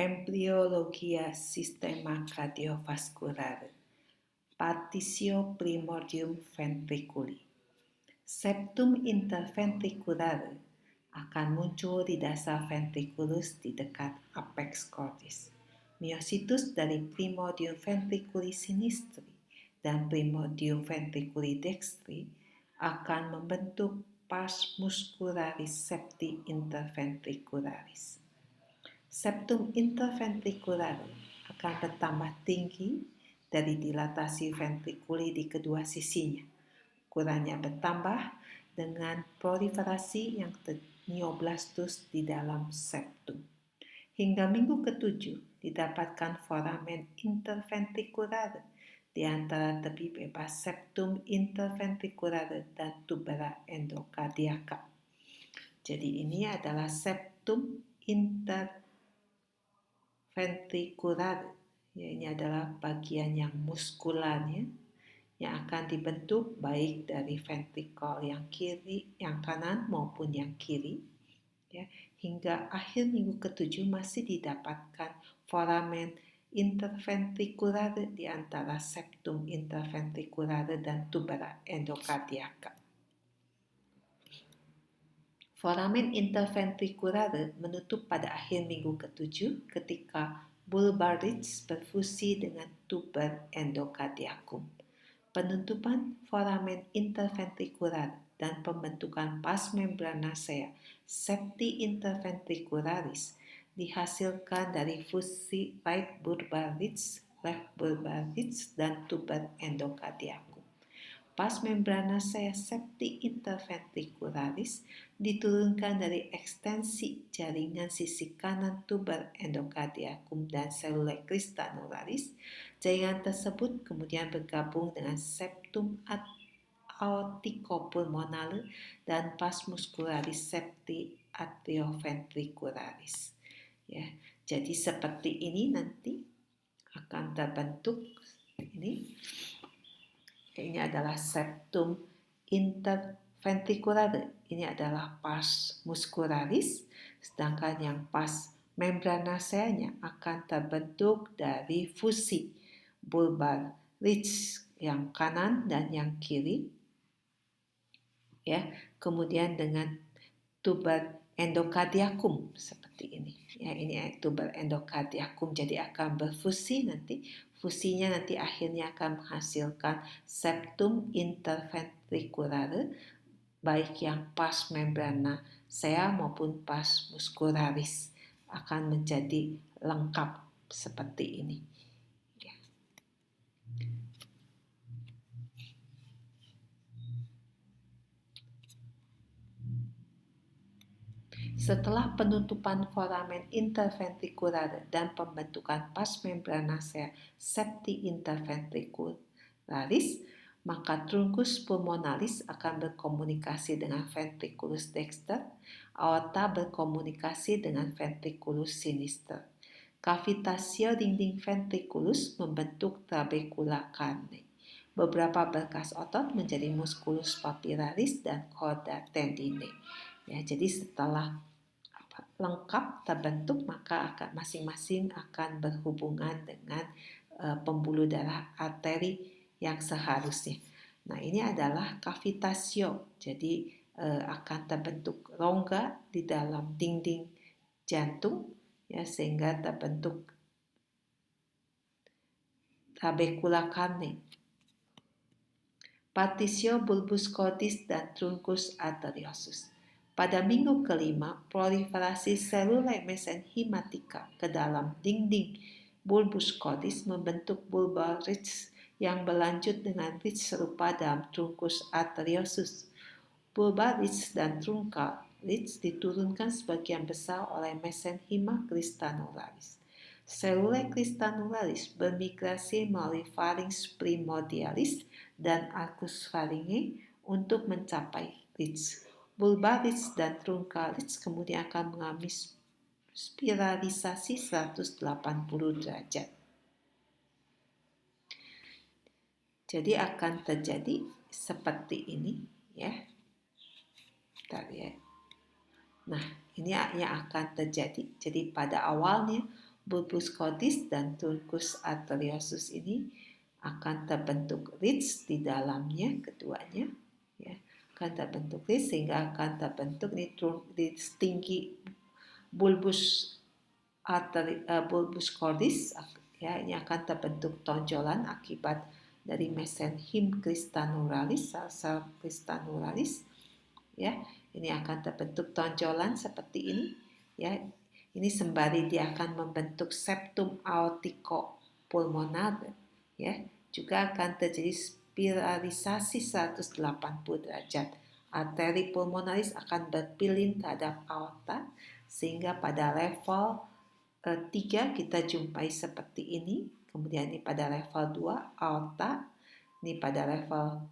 Embriologia sistema cardiovascular. Partitio primordium ventriculi. Septum interventricular akan muncul di dasar ventriculus di dekat apex cordis. Myositus dari primordium ventriculi sinistri dan primordium ventriculi dextri akan membentuk pars muscularis septi interventricularis. Septum interventricular akan bertambah tinggi dari dilatasi ventrikuli di kedua sisinya. Ukurannya bertambah dengan proliferasi yang neoblastus di dalam septum. Hingga minggu ke-7 didapatkan foramen interventrikular di antara tepi bebas septum interventrikular dan tubera endokardiaka. Jadi ini adalah septum interventrikular. Ya, ini adalah bagian yang muskularnya yang akan dibentuk baik dari ventrikel yang kiri, yang kanan maupun yang kiri. Ya, hingga akhir minggu ke-7 masih didapatkan foramen interventrikular di antara septum interventrikular dan tubera endokardiaka. Foramen interventrikular menutup pada akhir minggu ke-7 ketika bulbar ridge berfusi dengan tuber endokardiakum. Penutupan foramen interventrikular dan pembentukan pars membranacea septi interventricularis dihasilkan dari fusi right bulbar ridge, left bulbar ridge, dan tuber endokardiakum. Pars membranacea septi interventricularis diturunkan dari ekstensi jaringan sisi kanan tuber endokardiakum dan selulae crystanularis. Jaringan tersebut kemudian bergabung dengan septum aorticopulmonale dan pars muscularis septi atrioventricularis. Ya, jadi seperti ini nanti akan terbentuk ini. Ini adalah septum interventrikular. Ini adalah pars muscularis, sedangkan yang pars membranaceanya akan terbentuk dari fusi bulbar ridge yang kanan dan yang kiri. Ya, kemudian dengan tuber endokardiakum seperti ini. Ya, ini tuber endokardiakum, jadi akan berfusi nanti. Fusinya nanti akhirnya akan menghasilkan septum interventrikular, baik yang pars membranacea maupun pars muscularis akan menjadi lengkap seperti ini. Ya. Setelah penutupan foramen interventrikular dan pembentukan pars membranacea septi interventricularis, maka truncus pulmonalis akan berkomunikasi dengan ventriculus dexter, aorta berkomunikasi dengan ventriculus sinister. Cavitatio dinding ventriculus membentuk trabecula carne. Beberapa berkas otot menjadi musculus papillaris dan chorda tendinae. Ya, jadi setelah lengkap terbentuk, maka masing-masing akan berhubungan dengan pembuluh darah arteri yang seharusnya. Nah, ini adalah cavitatio, jadi akan terbentuk rongga di dalam dinding jantung, ya, sehingga terbentuk trabecula carne. Partitio bulbus cordis dan truncus arteriosus. Pada minggu kelima, proliferasi selulae mesenhimatika ke dalam dinding bulbus cordis membentuk bulbar ridge yang berlanjut dengan ridge serupa dalam truncus arteriosus. Bulbar ridge dan truncal ridge diturunkan sebagian besar oleh mesenhima crystanularis. Selulae crystanularis bermigrasi melalui pharynx primordialis dan arcus pharyngae untuk mencapai ridge. Bulbar ridge dan truncal ridge kemudian akan mengalami spiralisasi 180 derajat. Jadi akan terjadi seperti ini, ya. Bentar, ya. Nah, ini yang akan terjadi. Jadi pada awalnya bulbus cordis dan truncus arteriosus ini akan terbentuk ridge di dalamnya keduanya, ya, akan terbentuk ridge sehingga akan terbentuk di tinggi bulbus bulbus cordis, ya, ini akan terbentuk tonjolan akibat dari mesenhim cristanularis, sel cristanularis, ya. Ini akan terbentuk tonjolan seperti ini, ya. Ini sembari dia akan membentuk septum aorticopulmonar, ya. Juga akan terjadi spiralisasi 180 derajat. Arteri pulmonaris akan berpilin terhadap aorta sehingga pada level 3 kita jumpai seperti ini. Kemudian ini pada level 2 aorta, ini pada level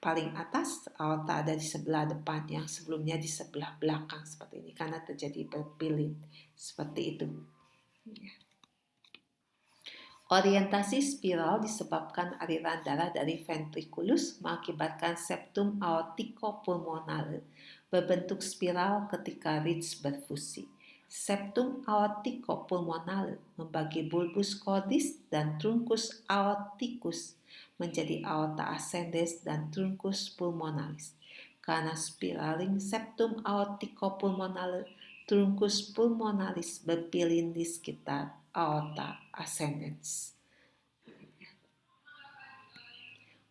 paling atas aorta ada di sebelah depan, yang sebelumnya di sebelah belakang seperti ini karena terjadi berpilin seperti itu. Orientasi spiral disebabkan aliran darah dari ventriculus mengakibatkan septum aorticopulmonar berbentuk spiral ketika ridge berfusi. Septum aorticopulmonar membagi bulbus cordis dan truncus aorticus menjadi aorta ascendens dan truncus pulmonalis. Karena spiraling septum aorticopulmonar, truncus pulmonalis berpilin di sekitar aorta ascendens.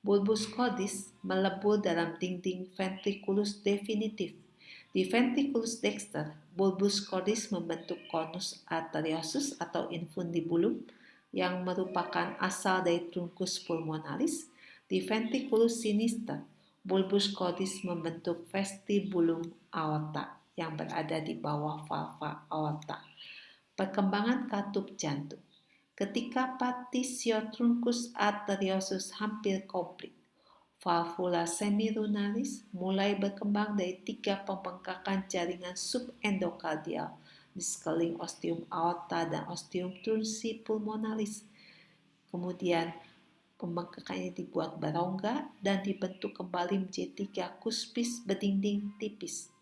Bulbus cordis melebur dalam dinding ventriculus definitif. Di ventriculus dexter, bulbus cordis membentuk conus arteriosus atau infundibulum yang merupakan asal dari truncus pulmonalis. Di ventriculus sinister, bulbus cordis membentuk vestibulum aorta yang berada di bawah valva aorta. Perkembangan katup jantung. Ketika partisio truncus arteriosus hampir komplit, valvula semilunaris mulai berkembang dari 3 pembengkakan jaringan subendokardial di sekeliling ostium aorta dan ostium trunci pulmonalis. Kemudian pembengkakan ini dibuat berongga dan dibentuk kembali menjadi 3 kuspis berdinding tipis.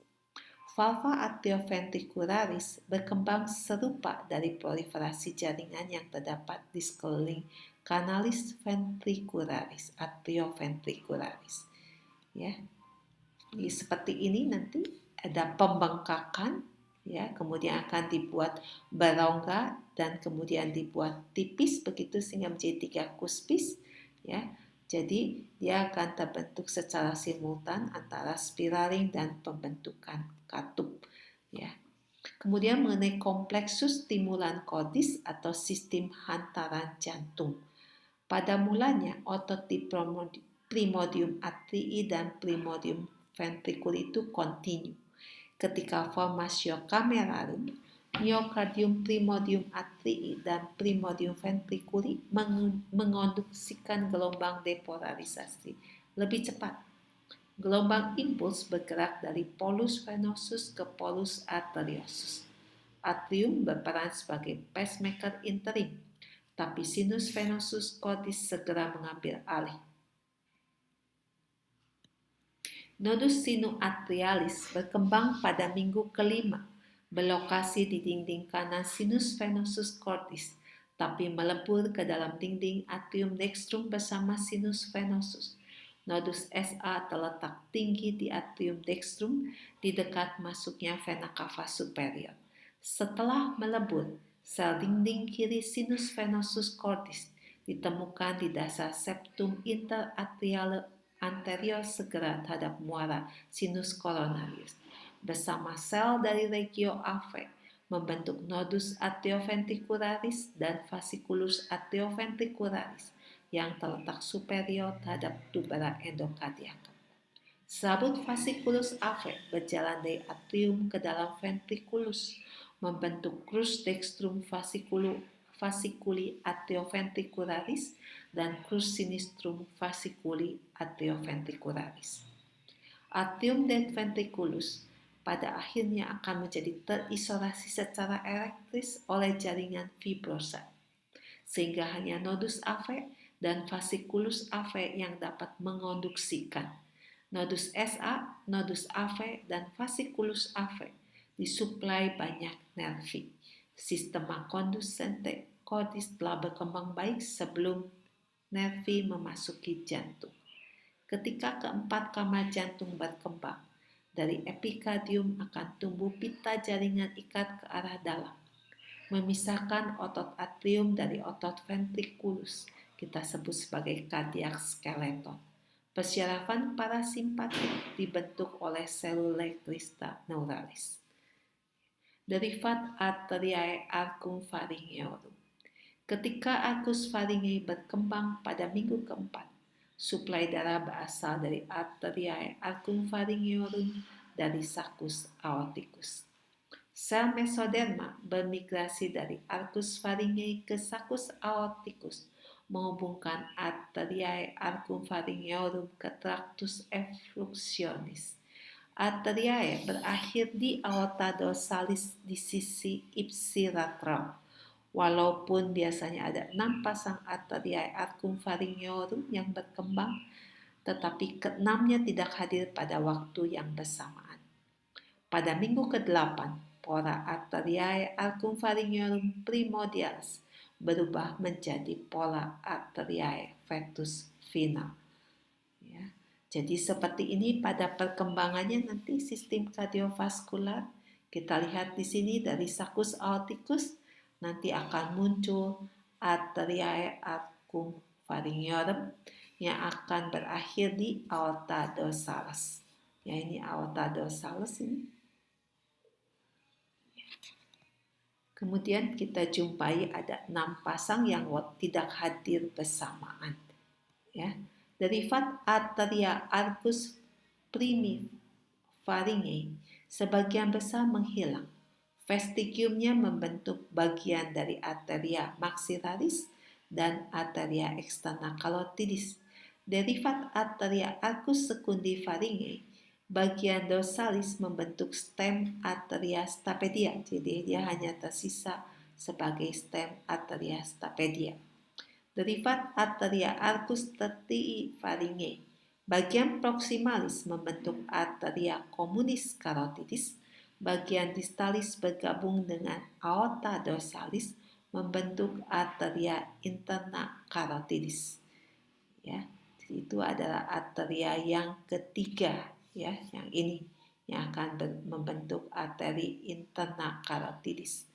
Valva atrioventricularis berkembang serupa dari proliferasi jaringan yang terdapat di sekeliling canalis ventricularis, atrioventricularis. Ya, jadi seperti ini nanti ada pembengkakan, ya, kemudian akan dibuat berongga dan kemudian dibuat tipis begitu sehingga menjadi 3 kuspis, ya. Jadi dia akan terbentuk secara simultan antara spiraling dan pembentukan katup, ya. Kemudian mengenai kompleksus stimulan cordis atau sistem hantaran jantung. Pada mulanya otot di primordium atrii dan primordium ventriculi itu kontinu. Ketika formatio camerarum, myocardium primordium atrii dan primordium ventriculi mengonduksikan gelombang depolarisasi lebih cepat. Gelombang impuls bergerak dari polus venosus ke polus arteriosus. Atrium berperan sebagai pacemaker interim, tapi sinus venosus cordis segera mengambil alih. Nodus sinuatrialis berkembang pada minggu kelima, berlokasi di dinding kanan sinus venosus cordis, tapi melebur ke dalam dinding atrium dextrum bersama sinus venosus. Nodus SA terletak tinggi di atrium dextrum di dekat masuknya vena cava superior. Setelah melebur, sel dinding kiri sinus venosus cordis ditemukan di dasar septum interatrial anterior segera terhadap muara sinus coronaris. Bersama sel dari regio AV membentuk nodus atrioventricularis dan fasciculus atrioventricularis yang terletak superior terhadap tubera endokardiaka. Serabut fasciculus AV berjalan dari atrium ke dalam ventriculus, membentuk crus dextrum fasciculi atrioventricularis dan crus sinistrum fasciculi atrioventricularis. Atrium dan ventriculus pada akhirnya akan menjadi terisolasi secara elektris oleh jaringan fibrosa, sehingga hanya nodus AV dan fasciculus AV yang dapat mengonduksikan. Nodus SA, nodus AV, dan fasciculus AV disuplai banyak nervi. Sistema kondus cordis telah berkembang baik sebelum nervi memasuki jantung. Ketika keempat kamar jantung berkembang, dari epikardium akan tumbuh pita jaringan ikat ke arah dalam, memisahkan otot atrium dari otot ventriculus, kita sebut sebagai cardiac skeleton. Persyarafan parasimpatik dibentuk oleh selulae crista neuralis. Derivat arteriae circumpharyngeorum. Ketika arcus pharyngeae berkembang pada minggu keempat, suplai darah berasal dari arteriae circumpharyngeorum dari saccus aorticus. Sel mesoderma bermigrasi dari arcus pharyngeae ke saccus aorticus, menghubungkan arteriae circumpharyngeorum ke tractus effluxionis. Arteriae berakhir di aorta dorsalis di sisi ipsilateral. Walaupun biasanya ada 6 pasang arteriae circumpharyngeorum yang berkembang, tetapi ke-6-nya tidak hadir pada waktu yang bersamaan. Pada minggu ke-8, pora arteriae circumpharyngeorum primordialis berubah menjadi pora arteriae vetus final. Ya. Jadi seperti ini pada perkembangannya nanti sistem kardiovaskular. Kita lihat di sini dari saccus aorticus nanti akan muncul arteriae circumpharyngeorum yang akan berakhir di aorta dorsalis. Ya, ini aorta dorsalis ini. Kemudian kita jumpai ada 6 pasang yang tidak hadir bersamaan. Ya, derivat arteria arcus primipharyngeae sebagian besar menghilang. Vestigiumnya membentuk bagian dari arteria maxillaris dan arteria externa carotidis. Derivat arteria arcus secundi pharyngeae, bagian dorsalis membentuk stem arteria stapedia. Jadi dia hanya tersisa sebagai stem arteria stapedia. Derivat arteria arcus tertii pharyngeae, bagian proximalis membentuk arteria communis carotidis. Bagian distalis bergabung dengan aorta dorsalis membentuk arteria interna carotidis. Ya, itu adalah arteria yang ketiga, ya, yang ini yang akan membentuk arteri interna carotidis.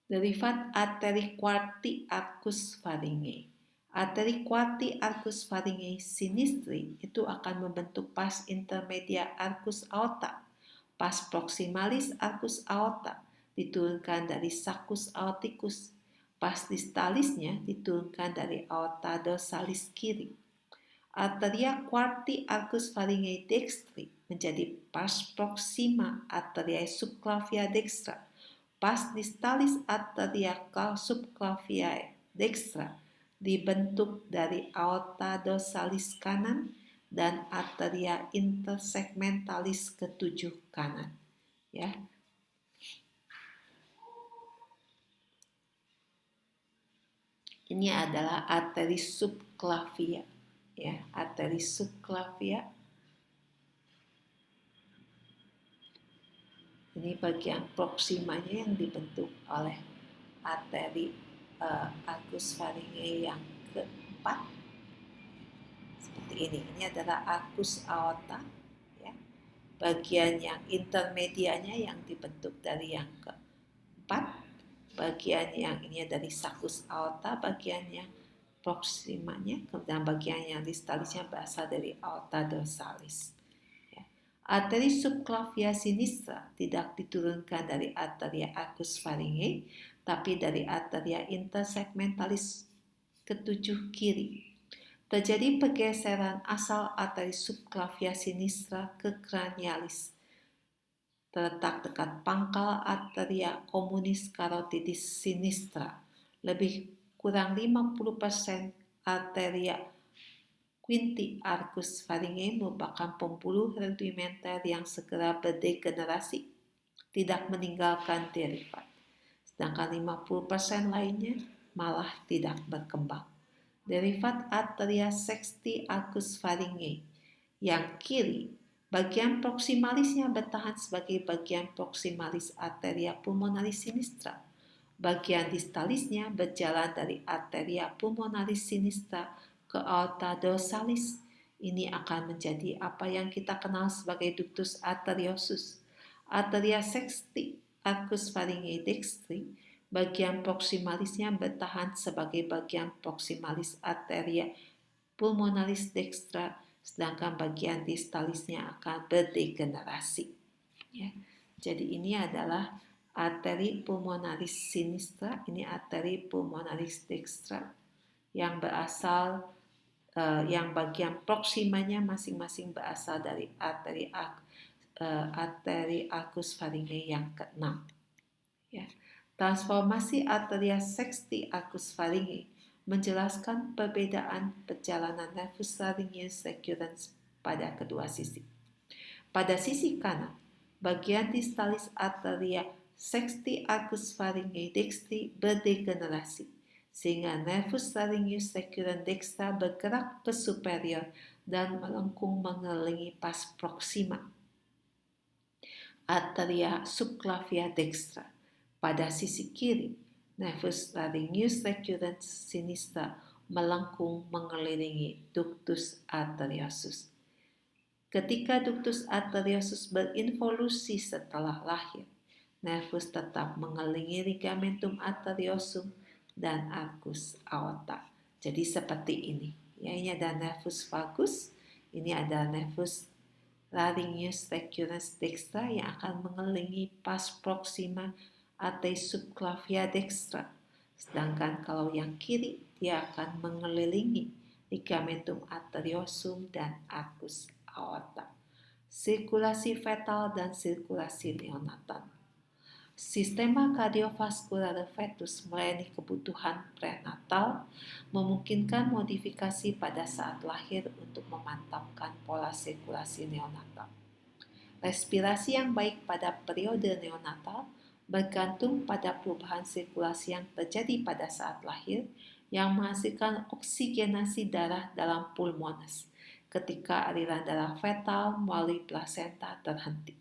Derivat arteri quarti arcus pharyngeae. Arteri quarti arcus pharyngeae sinistri itu akan membentuk pars intermedia arcus aorta. Pars proximalis arcus aorta diturunkan dari saccus aorticus. Pars distalisnya diturunkan dari aorta dorsalis kiri. Arteria quarti arcus pharyngeae dextri menjadi pars proxima arteriae subclavia dextra. Pars distalis arteria subclaviae dextra dibentuk dari aorta dorsalis kanan dan arteria intersegmentalis ketujuh kanan. Ya. Ini adalah arteri subclavia. Ya, arteri subclavia. Ini bagian proksimanya yang dibentuk oleh arteri arcus pharyngeae yang keempat. Seperti ini. Ini adalah arcus aorta. Ya. Bagian yang intermedianya yang dibentuk dari yang keempat. Bagian yang ini dari saccus aorta, bagian yang proksimanya, dan bagian yang distalisnya berasal dari aorta dorsalis. Arteri subclavia sinistra tidak diturunkan dari arteria arcus pharyngeae, tapi dari arteria intersegmentalis ketujuh kiri. Terjadi pergeseran asal arteri subclavia sinistra ke cranialis. Terletak dekat pangkal arteria communis carotidis sinistra. Lebih kurang 50% arteria quinti arcus pharyngeae merupakan pembuluh rudimenter yang segera berdegenerasi, tidak meninggalkan derivat. Sedangkan 50% lainnya malah tidak berkembang. derivat arteria sexti arcus pharyngeal. Yang kiri, bagian proksimalisnya bertahan sebagai bagian proksimalis arteria pulmonalis sinistra. Bagian distalisnya berjalan dari arteria pulmonalis sinistra ke aorta dorsalis. Ini akan menjadi apa yang kita kenal sebagai ductus arteriosus. Arteria sexti arcus pharyngeal dextri, bagian proksimalisnya bertahan sebagai bagian proksimalis arteria pulmonalis dextra, sedangkan bagian distalisnya akan berdegenerasi. Ya. Jadi ini adalah arteri pulmonalis sinistra, ini arteri pulmonalis dextra yang berasal yang bagian proksimanya masing-masing berasal dari arteri arcus pharyngeal yang ke-6. Ya. Transformasi arteria sexti arcus pharyngeal menjelaskan perbedaan perjalanan nervus laryngeus recurrens pada kedua sisi. Pada sisi kanan, bagian distalis arteria sexti arcus pharyngeal dextri berdegenerasi, sehingga nervus laryngeus recurrens dextra bergerak ke superior dan melengkung mengelilingi pas proxima. Arteria subclavia dextra. Pada sisi kiri, nervus laryngeus recurrens sinistra melengkung mengelilingi ductus arteriosus. Ketika ductus arteriosus berinvolusi setelah lahir, nervus tetap mengelilingi ligamentum arteriosum dan arcus aorta. Jadi seperti ini. Ya, ini ada nervus vagus, ini ada nervus laryngeus recurrens dextra yang akan mengelilingi pas proxima arteria subclavia dextra. Sedangkan kalau yang kiri, dia akan mengelilingi ligamentum arteriosum dan arcus aorta. Sirkulasi fetal dan sirkulasi neonatal. Sistema kardiovaskular fetus melayani kebutuhan prenatal, memungkinkan modifikasi pada saat lahir untuk memantapkan pola sirkulasi neonatal. Respirasi yang baik pada periode neonatal bergantung pada perubahan sirkulasi yang terjadi pada saat lahir yang menghasilkan oksigenasi darah dalam pulmones ketika aliran darah fetal melalui plasenta terhenti.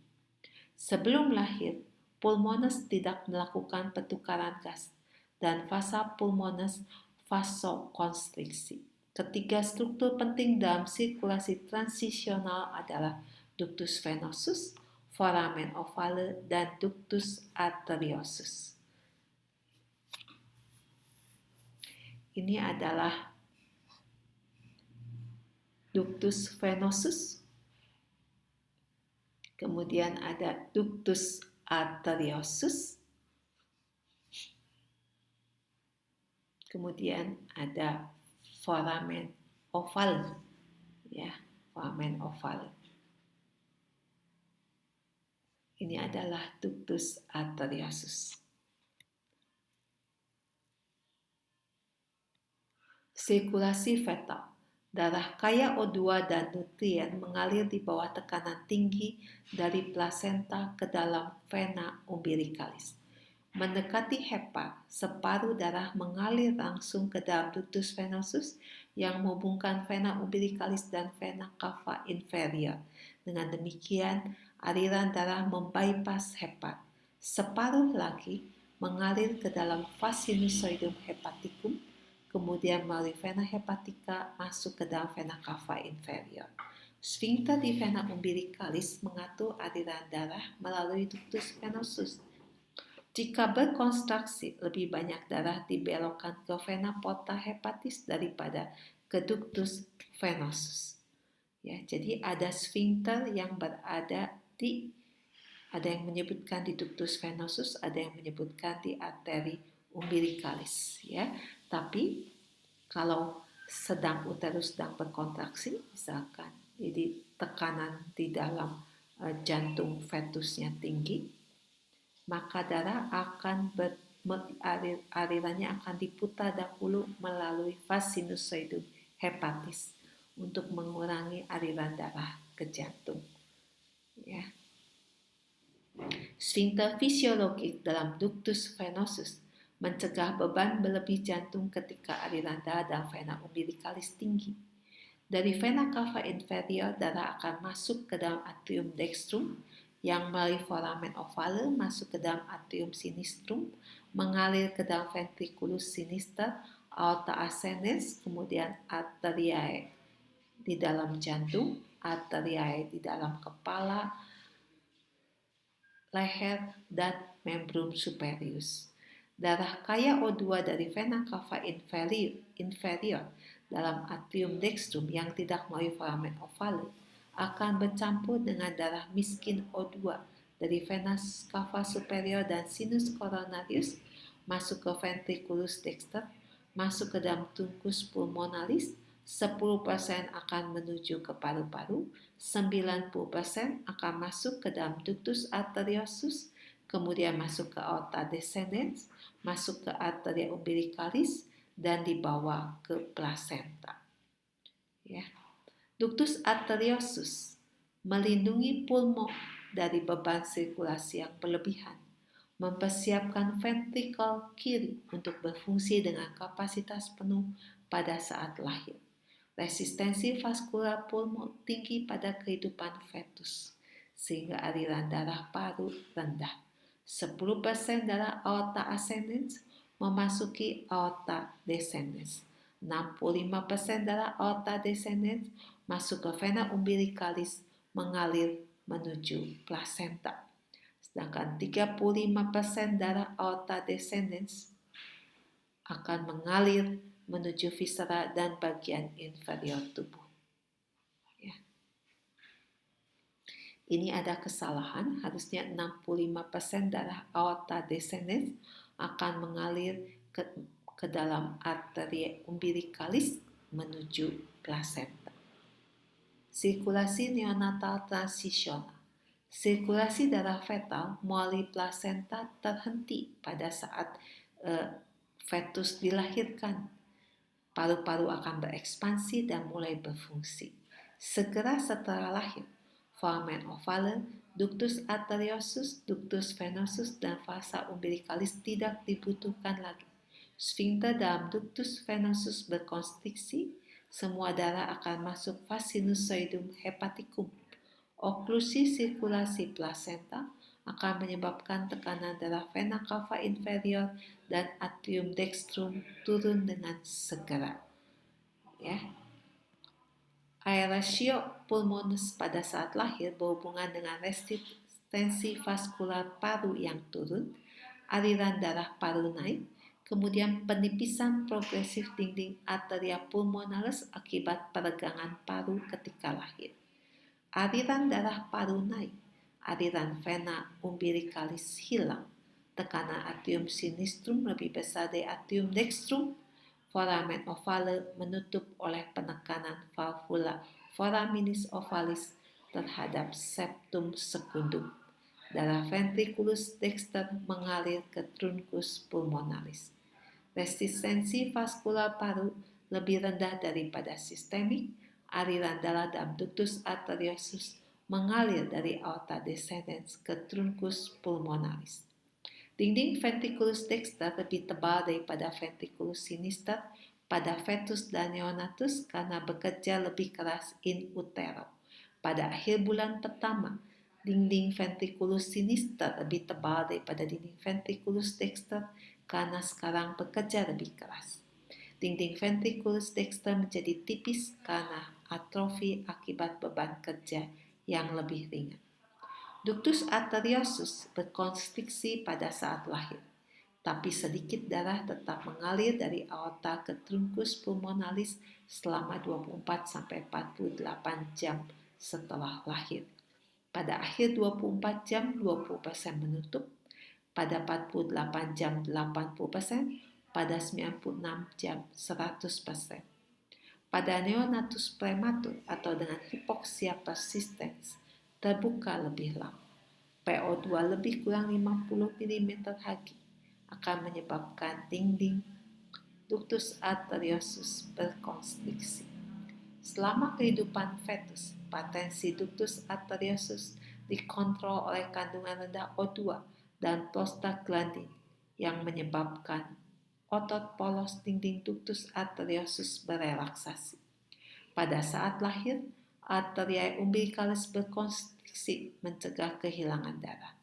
Sebelum lahir, pulmones tidak melakukan pertukaran gas dan fasa pulmones vasokonstriksi. Ketiga struktur penting dalam sirkulasi transisional adalah ductus venosus, foramen ovale, dan ductus arteriosus. Ini adalah ductus venosus, kemudian ada ductus arteriosus, kemudian ada foramen ovale, ya, foramen ovale. Ini adalah ductus arteriosus. Sirkulasi fetal. Darah kaya O2 dan nutrien mengalir di bawah tekanan tinggi dari plasenta ke dalam vena umbilicalis. Mendekati hepat, separuh darah mengalir langsung ke dalam ductus venosus yang menghubungkan vena umbilicalis dan vena cava inferior. Dengan demikian, aliran darah membypass hepat. Separuh lagi mengalir ke dalam vas sinusoidum hepaticum, kemudian melalui vena hepatica masuk ke dalam vena cava inferior. Sphincter di vena umbilicalis mengatur aliran darah melalui ductus venosus. Jika berkonstruksi, lebih banyak darah dibelokkan ke vena porta hepatis daripada ke ductus venosus. Ya, jadi ada sphincter yang berada di, ada yang menyebutkan di ductus venosus, ada yang menyebutkan di arteri umbilicalis. Ya, tapi kalau uterus sedang berkontraksi, misalkan, jadi tekanan di dalam jantung fetusnya tinggi, maka darah akan alirannya akan diputar dahulu melalui vas sinusoidum hepatis untuk mengurangi aliran darah ke jantung. Ya. Sphincter fisiologik dalam ductus venosus mencegah beban berlebih jantung ketika aliran darah dan vena umbilikalis tinggi. Dari vena cava inferior, darah akan masuk ke dalam atrium dextrum, yang melalui foramen ovale masuk ke dalam atrium sinistrum, mengalir ke dalam ventriculus sinister, aorta ascendens, kemudian arteriae di dalam jantung, arteriae di dalam kepala, leher, dan membrum superius. Darah kaya O2 dari vena cava inferior dalam atrium dextrum yang tidak melalui foramen ovale akan bercampur dengan darah miskin O2 dari vena cava superior dan sinus coronarius masuk ke ventriculus dexter, masuk ke dalam truncus pulmonalis, 10% akan menuju ke paru-paru, 90% akan masuk ke dalam ductus arteriosus, kemudian masuk ke aorta descendens, masuk ke arteria umbilicalis, dan dibawa ke plasenta. Ya. Ductus arteriosus melindungi pulmo dari beban sirkulasi yang berlebihan, mempersiapkan ventrikel kiri untuk berfungsi dengan kapasitas penuh pada saat lahir. Resistensi vaskular pulmo tinggi pada kehidupan fetus, sehingga aliran darah paru rendah. 10% darah aorta ascendens memasuki aorta descendens. 65% darah aorta descendens masuk ke vena umbilicalis, mengalir menuju plasenta. Sedangkan 35% darah aorta descendens akan mengalir menuju viscera dan bagian inferior tubuh. Ya. Ini ada kesalahan, harusnya 65% darah aorta descendens akan mengalir ke dalam arteria umbilicalis menuju plasenta. Sirkulasi neonatal transisional. Sirkulasi darah fetal melalui plasenta terhenti pada saat fetus dilahirkan. Paru-paru akan berekspansi dan mulai berfungsi. Segera setelah lahir, foramen ovale, ductus arteriosus, ductus venosus, dan vasa umbilicalis tidak dibutuhkan lagi. Sphincter dalam ductus venosus berkonstriksi, semua darah akan masuk vas sinusoidum hepaticum. Oklusi sirkulasi plasenta akan menyebabkan tekanan darah vena cava inferior dan atrium dextrum turun dengan segera. Ya. Aeratio pulmonis pada saat lahir berhubungan dengan resistensi vaskular paru yang turun, aliran darah paru naik, kemudian penipisan progresif dinding arteria pulmonalis akibat peregangan paru ketika lahir. Aliran darah paru naik, aliran vena umbilicalis hilang, tekanan atrium sinistrum lebih besar dari atrium dextrum, foramen ovale menutup oleh penekanan valvula foraminis ovalis terhadap septum secundum. Darah ventriculus dexter mengalir ke truncus pulmonalis. Resistensi vaskular paru lebih rendah daripada sistemik. Aliran darah dalam ductus arteriosus mengalir dari aorta descendens ke truncus pulmonalis. Dinding ventriculus dexter lebih tebal daripada ventriculus sinister pada fetus dan neonatus karena bekerja lebih keras in utero. Pada akhir bulan pertama, dinding ventriculus sinister lebih tebal daripada dinding ventriculus dexter karena sekarang bekerja lebih keras. Dinding ventriculus dexter menjadi tipis karena atrofi akibat beban kerja yang lebih ringan. Ductus arteriosus berkonstriksi pada saat lahir, tapi sedikit darah tetap mengalir dari aorta ke truncus pulmonalis selama 24-48 jam setelah lahir. Pada akhir 24 jam, 20% menutup, pada 48 jam 80%, pada 96 jam 100%. Pada neonatus prematur atau dengan hipoksia persistens terbuka lebih lama, PO2 lebih kurang 50 mm Hg akan menyebabkan dinding ductus arteriosus berkonstriksi. Selama kehidupan fetus, patensi ductus arteriosus dikontrol oleh kandungan rendah O2 dan prostaglandin yang menyebabkan otot polos dinding ductus arteriosus berelaksasi. Pada saat lahir, arteria umbilicalis berkonstriksi mencegah kehilangan darah.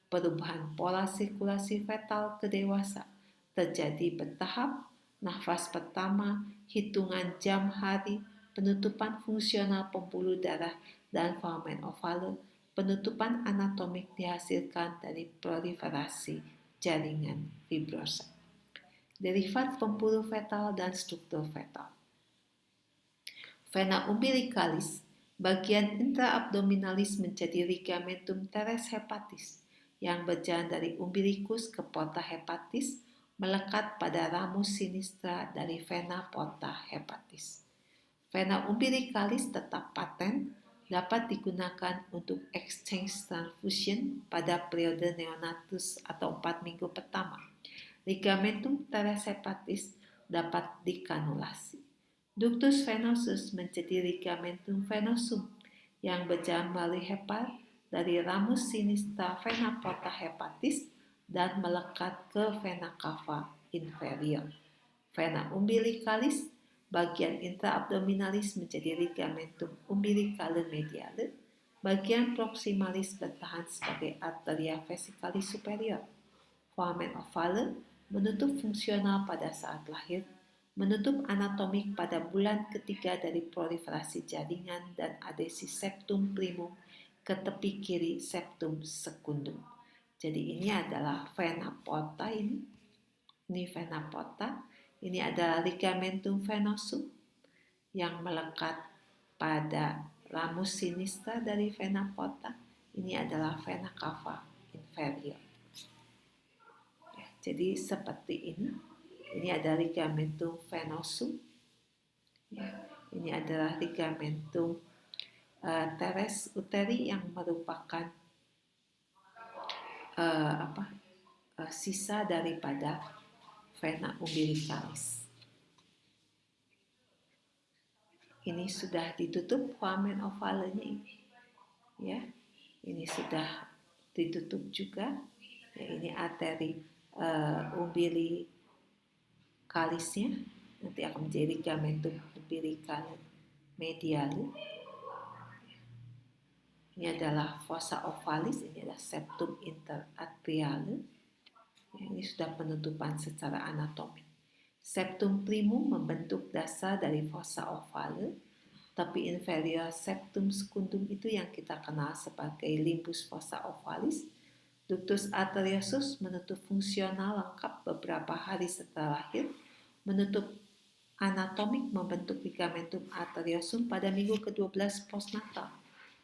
Perubahan pola sirkulasi fetal ke dewasa terjadi bertahap. Nafas pertama, hitungan jam hari, penutupan fungsional pembuluh darah dan foramen ovale. Penutupan anatomik dihasilkan dari proliferasi jaringan fibrosa. Derivat pembuluh fetal dan struktur fetal. Vena umbilicalis, bagian intraabdominalis menjadi ligamentum teres hepatis yang berjalan dari umbilikus ke porta hepatis, melekat pada ramus sinistra dari vena porta hepatis. Vena umbilicalis tetap paten, dapat digunakan untuk exchange transfusion pada periode neonatus atau 4 minggu pertama. Ligamentum teres hepatis dapat dikanulasi. Ductus venosus menjadi ligamentum venosum yang berjalan melalui hepar dari ramus sinistra vena porta hepatis dan melekat ke vena cava inferior. Vena umbilicalis, bagian intraabdominalis menjadi ligamentum umbilicale mediale, bagian proximalis bertahan sebagai arteria vesicalis superior. Foramen ovale menutup fungsional pada saat lahir, menutup anatomik pada bulan ketiga dari proliferasi jaringan dan adesi septum primum ke tepi kiri septum secundum. Jadi ini adalah vena porta ini vena porta, ini adalah ligamentum venosum yang melekat pada ramus sinistra dari vena porta. Ini adalah vena cava inferior. Ya, jadi seperti ini. Ini adalah ligamentum venosum. Ya, ini adalah ligamentum teres uteri yang merupakan sisa daripada vena umbilicalis. Ini sudah ditutup foramen ovalenya ini. Ya, ini sudah ditutup juga. Ya, ini arteri umbilicalisnya nanti akan menjadi ligamentum umbilicale mediale. Ini adalah fossa ovalis, ini adalah septum interatriale. Ya, ini sudah penutupan secara anatomik. Septum primum membentuk dasar dari fossa ovale, tapi inferior septum secundum itu yang kita kenal sebagai limbus fossa ovalis. Ductus arteriosus menutup fungsional lengkap beberapa hari setelah lahir, menutup anatomik membentuk ligamentum arteriosum pada minggu ke-12 postnatal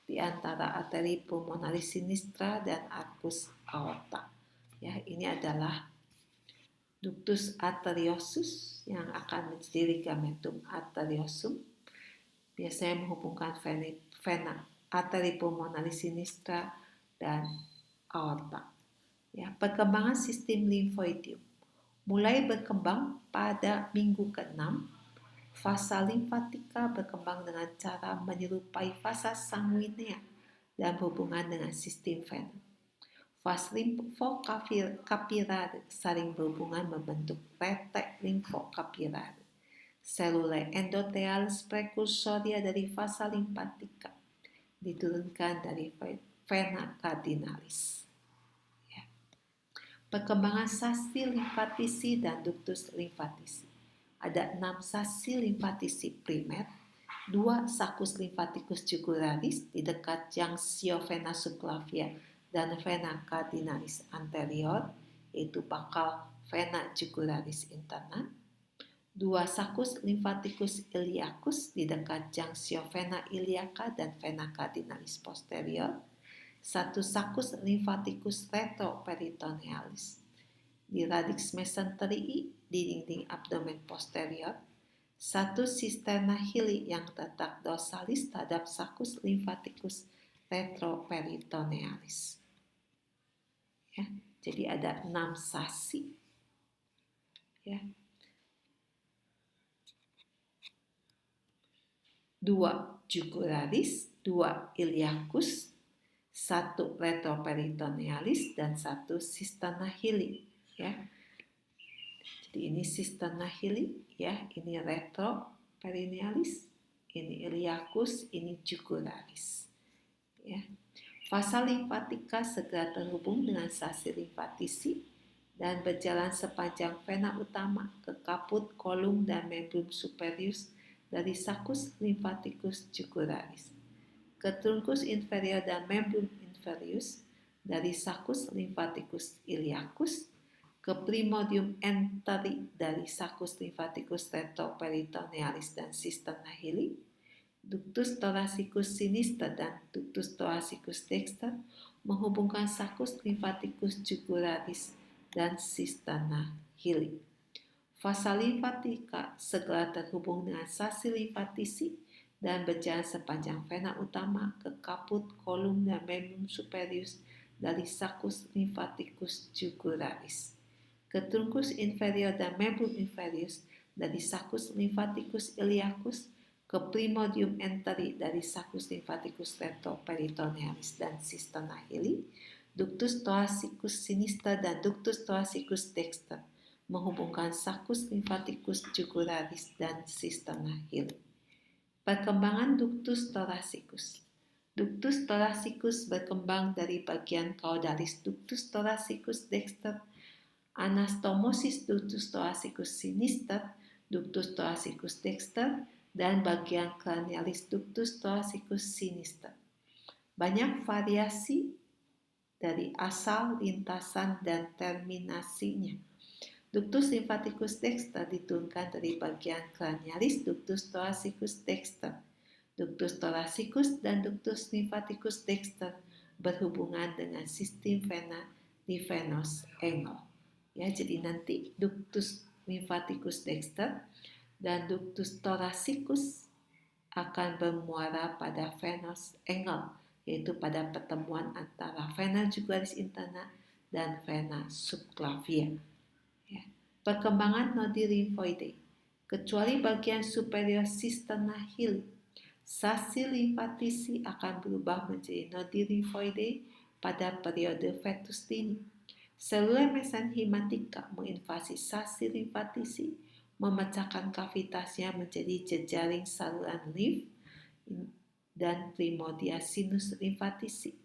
di antara arteri pulmonalis sinistra dan arcus aorta. Ya, ini adalah ductus arteriosus yang akan menjadi ligamentum arteriosum. Biasanya menghubungkan vena arteri pulmonalis sinistra dan aorta. Ya, perkembangan sistem limfoidium mulai berkembang pada minggu ke-6. Fasa limfatika berkembang dengan cara menyerupai fasa sanguinea dan berhubungan dengan sistem vena. Vas limfokapilare saling berhubungan membentuk retek limfokapilare. Selula endothelialis prekursoria dari fasa limfatika diturunkan dari vena cardinalis. Ya. Perkembangan sasi limfatisi dan ductus limfatisi. Ada 6 sasi limfatisi primer, 2 saccus lymphaticus jugularis di dekat junction vena subclavia dan vena cardinalis anterior, yaitu bakal vena jugularis interna, 2 saccus lymphaticus iliacus di dekat junction vena iliaca dan vena cardinalis posterior, 1 saccus lymphaticus retroperitonealis di radix mesenterii di dinding abdomen posterior, 1 cisterna hili yang terletak dorsalis terhadap saccus lymphaticus retroperitonealis. Ya, jadi ada 6 sasi. Ya. 2 jugularis, 2 iliacus, 1 retroperitonealis dan 1 cisterna hili. Ya. Jadi ini cisterna hili, ya, ini retroperinealis, ini iliacus, ini jugularis. Ya. Fasa limfatika segera terhubung dengan sasi limfatisi dan berjalan sepanjang vena utama ke kaput, kolum, dan membrum superius dari saccus lymphaticus jugularis, ke truncus inferior dan membrum inferius dari saccus lymphaticus iliacus, ke primordium enteri dari saccus lymphaticus retroperitonealis dan cisterna hili, ductus thoracicus sinister dan ductus thoracicus dexter menghubungkan saccus lymphaticus jugularis dan cisterna hili. Fasa limfatika segera terhubung dengan sasi limfatisi dan berjalan sepanjang vena utama ke kaput, kolum, dan membrum superius dari saccus lymphaticus jugularis, ke truncus inferior dan membrum inferius dari saccus lymphaticus iliacus, ke primordium enteri dari saccus lymphaticus retroperitonealis dan cisterna hili, ductus thoracicus sinister dan ductus thoracicus dexter menghubungkan saccus lymphaticus jugularis dan cisterna hili. Perkembangan ductus thoracicus. Ductus thoracicus berkembang dari bagian caudalis ductus thoracicus dexter, anastomosis ductus thoracicus sinister, ductus thoracicus dexter, dan bagian cranialis ductus thoracicus sinister. Banyak variasi dari asal, lintasan, dan terminasinya. Ductus lymphaticus dexter diturunkan dari bagian cranialis ductus thoracicus dexter. Ductus thoracicus dan ductus lymphaticus dexter berhubungan dengan sistem vena di venos angle. Ya, jadi nanti ductus lymphaticus dexter dan ductus thoracicus akan bermuara pada venos angle, yaitu pada pertemuan antara vena jugularis interna dan vena subclavia. Ya. Perkembangan nodi limfoide. Kecuali bagian superior cisterna hili, sasi limfatisi akan berubah menjadi nodi limfoide pada periode fetus dini. Selula mesenhimatika menginvasi sasi limfatisi, memecahkan kavitasnya menjadi jejaring saluran limf dan primordia sinus limfatisi.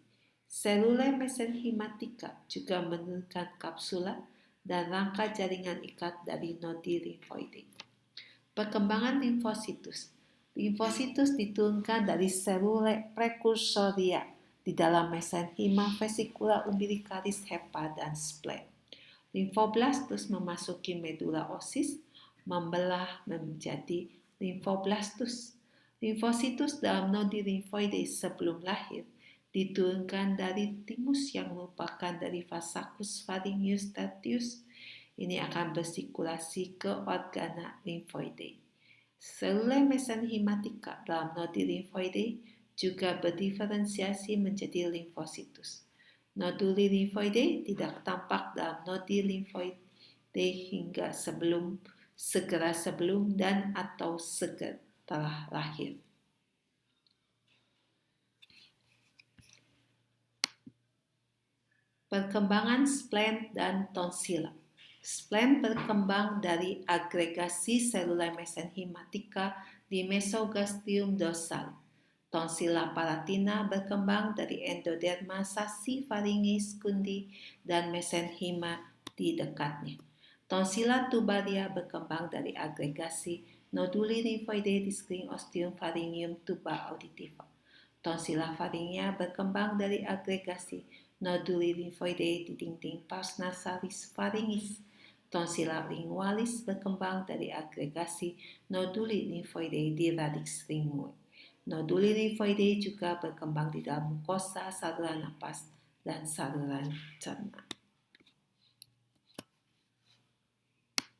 Selula mesenhimatika juga menurunkan kapsula dan rangka jaringan ikat dari nodi limfoide. Perkembangan limfositus. Limfositus diturunkan dari selula prekursoria di dalam mesenhima, vesicula umbilicalis, hepa, dan spleen. Limfoblastus memasuki medula osis, membelah menjadi limfoblastus. Limfositus dalam nodi limfoide sebelum lahir diturunkan dari timus yang merupakan dari Saccus pharyngeus tertius. Ini akan bersirkulasi ke organa limfoide. Selula mesenhimatika dalam nodi limfoide juga berdiferensiasi menjadi limfositus. Noduli limfoide tidak tampak dalam nodi limfoide hingga segera sebelum dan atau setelah lahir. Perkembangan spleen dan tonsila. Spleen berkembang dari agregasi selula mesenhimatika di mesogastrium dorsal. Tonsila palatina berkembang dari endoderma sasi pharyngeus kundi dan mesenhima di dekatnya. Tonsila tubaria berkembang dari agregasi noduli limfoide di sekeliling ostium pharyngeum tuba auditiva. Tonsila pharyngea berkembang dari agregasi noduli limfoide di dinding pars nasalis pharyngeus. Tonsila lingualis berkembang dari agregasi noduli limfoide di radix linguae. Noduli limfoide juga berkembang di dalam mukosa, saluran napas, dan saluran cerna.